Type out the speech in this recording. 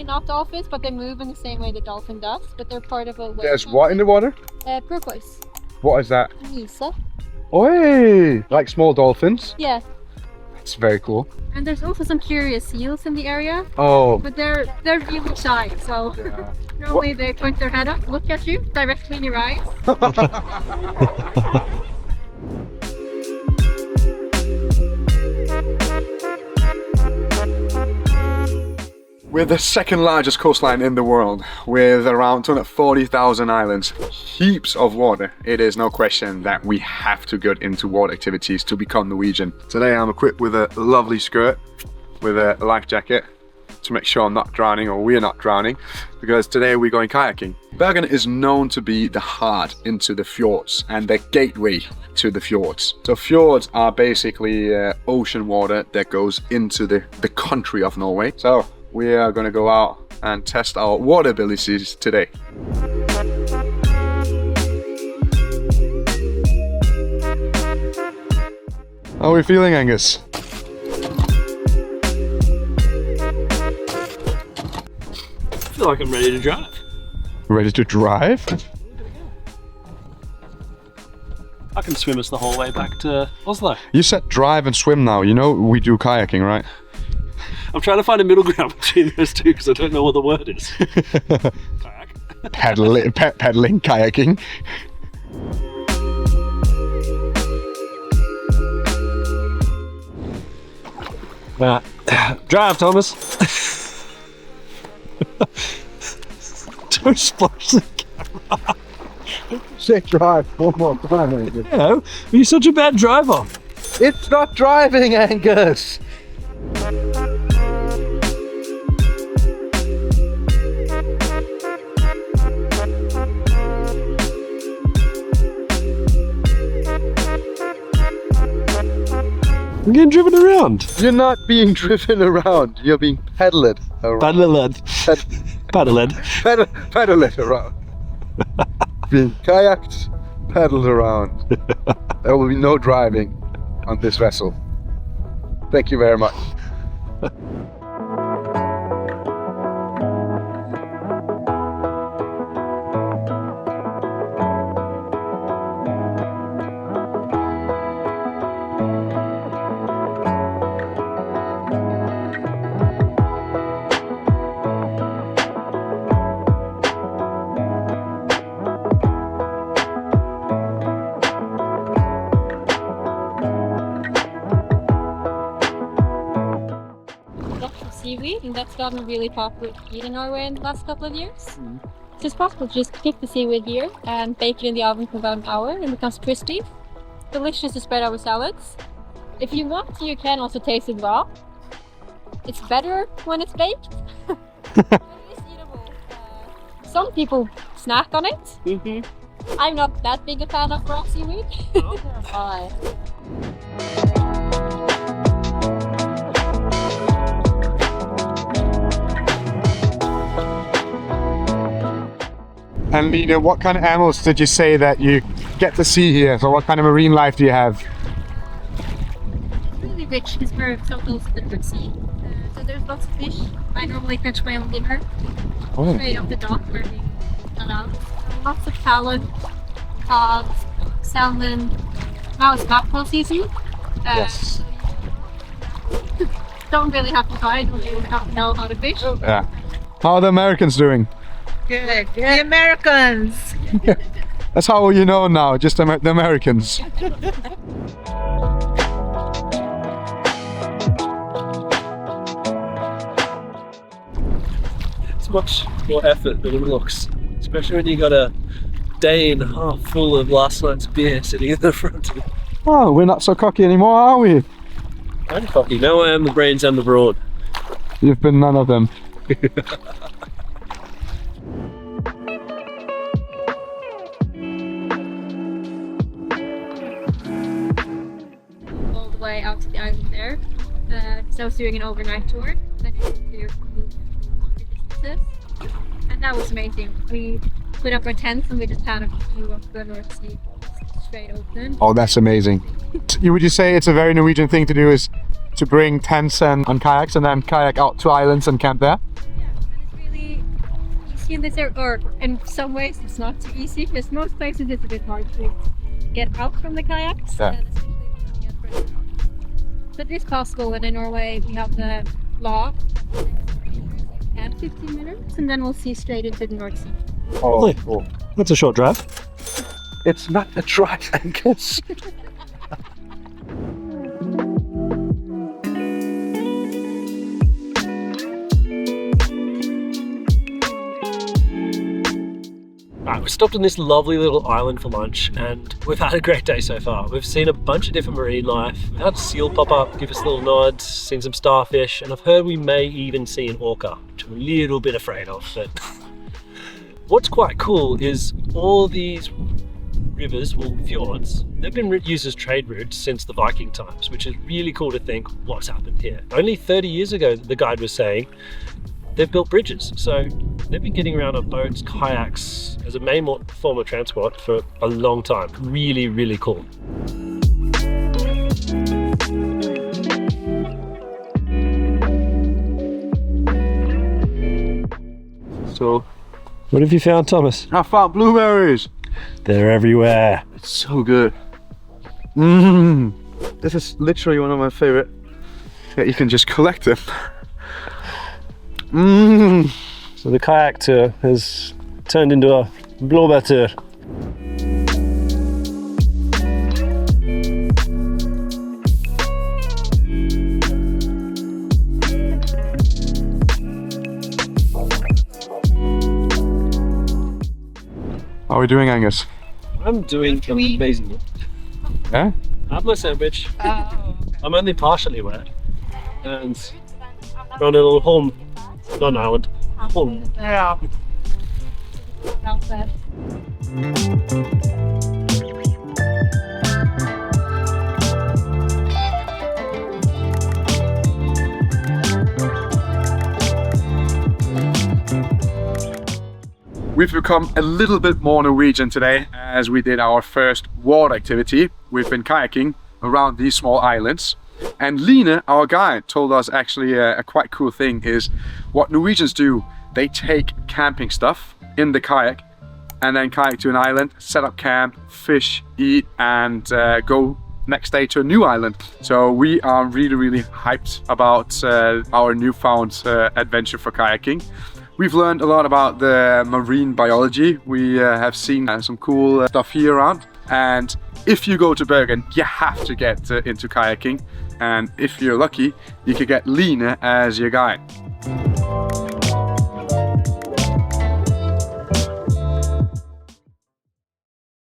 not dolphins, but they move in the same way the dolphin does. But they're part of a whale. There's what in the water? Turquoise. What is that? Nisa. Oi! Like small dolphins? Yeah. It's very cool. And there's also some curious seals in the area. Oh. But they're really shy, so Yeah. normally they point their head up, look at you directly in your eyes. We're the second largest coastline in the world, with around 240,000 islands, heaps of water. It is no question that we have to get into water activities to become Norwegian. Today I'm equipped with a lovely skirt, with a life jacket, to make sure I'm not drowning, or we're not drowning, because today we're going kayaking. Bergen is known to be the heart into the fjords and the gateway to the fjords. So fjords are basically ocean water that goes into the country of Norway. So we are going to go out and test our water abilities today. How are we feeling, Angus? I feel like I'm ready to drive. Ready to drive? I can swim us the whole way back to Oslo. You said drive and swim now. You know we do kayaking, right? I'm trying to find a middle ground between those two because I don't know what the word is. Kayak. Pedaling, kayaking. Drive, Thomas. Don't splash the camera. Say drive one more time, Angus. You know, you're such a bad driver. It's not driving, Angus! I'm getting driven around. You're not being driven around, you're being pedaled around. Paddled. Pedaled around. Being kayaked, pedaled around. There will be no driving on this vessel. Thank you very much. Seaweed, and that's gotten really popular to eat in Norway in the last couple of years. So it's possible to just pick the seaweed here and bake it in the oven for about an hour and it becomes crispy. Delicious to spread over salads. If you want, you can also taste it raw. It's better when it's baked. But it is eatable. Some people snack on it. I'm not that big a fan of raw seaweed. And Lina, what kind of animals did you say that you get to see here? So what kind of marine life do you have? It's really rich because we're so close to the Red Sea. So there's lots of fish. I normally catch my own dinner straight off the dock where we allow. Lots of halibut, cod, salmon. Now it's mackerel season. Yes. Don't really have to try, don't really have to know how to fish. Yeah. How are the Americans doing? Good. The Americans. That's how you know now, just the Americans. It's much more effort than it looks, especially when you got a day and a half full of last night's beer sitting in the front of it. Oh, we're not so cocky anymore, are we? I'm cocky. Now I am the brains and the brawn. You've been none of them. All the way out to the island there. So I was doing an overnight tour. Then you do longer distances. And that was amazing. We put up our tents and we just had a view of the North Sea straight open. Oh, that's amazing. Would you say it's a very Norwegian thing to do, is to bring tents and kayaks and then kayak out to islands and camp there? Yeah, and it's really easy in this area, or in some ways it's not too easy, because most places it's a bit hard to get out from the kayaks, Yeah. and especially when you get further out. But it is possible, and in Norway we have the law at 15 minutes, and then we'll see straight into the North Sea. Oh, Lovely. That's a short drive. it's not a drive, Angus. Right, we stopped on this lovely little island for lunch and we've had a great day so far. We've seen a bunch of different marine life. We've had a seal pop up, give us little nods, seen some starfish, and I've heard we may even see an orca, which I'm a little bit afraid of. But what's quite cool is all these rivers, well, fjords, they've been used as trade routes since the Viking times, which is really cool to think what's happened here. Only 30 years ago, the guide was saying, they've built bridges. So they've been getting around on boats, kayaks, as a main form of transport for a long time. Really, really cool. So, what have you found, Thomas? I found blueberries. They're everywhere. It's so good. This is literally one of my favorite. Yeah, you can just collect them. So the kayak tour has turned into a blåbär tour. How are we doing, Angus? I'm doing amazing. Yeah? I have my sandwich. I'm only partially wet. And we're on a little home, not an island, home. Yeah. Well said. We've become a little bit more Norwegian today as we did our first water activity. We've been kayaking around these small islands. And Line, our guide, told us actually a quite cool thing is what Norwegians do. They take camping stuff in the kayak and then kayak to an island, set up camp, fish, eat, and go next day to a new island. So we are really hyped about our newfound adventure for kayaking. We've learned a lot about the marine biology. We have seen some cool stuff here around. And if you go to Bergen, you have to get into kayaking. And if you're lucky, you could get Line as your guide.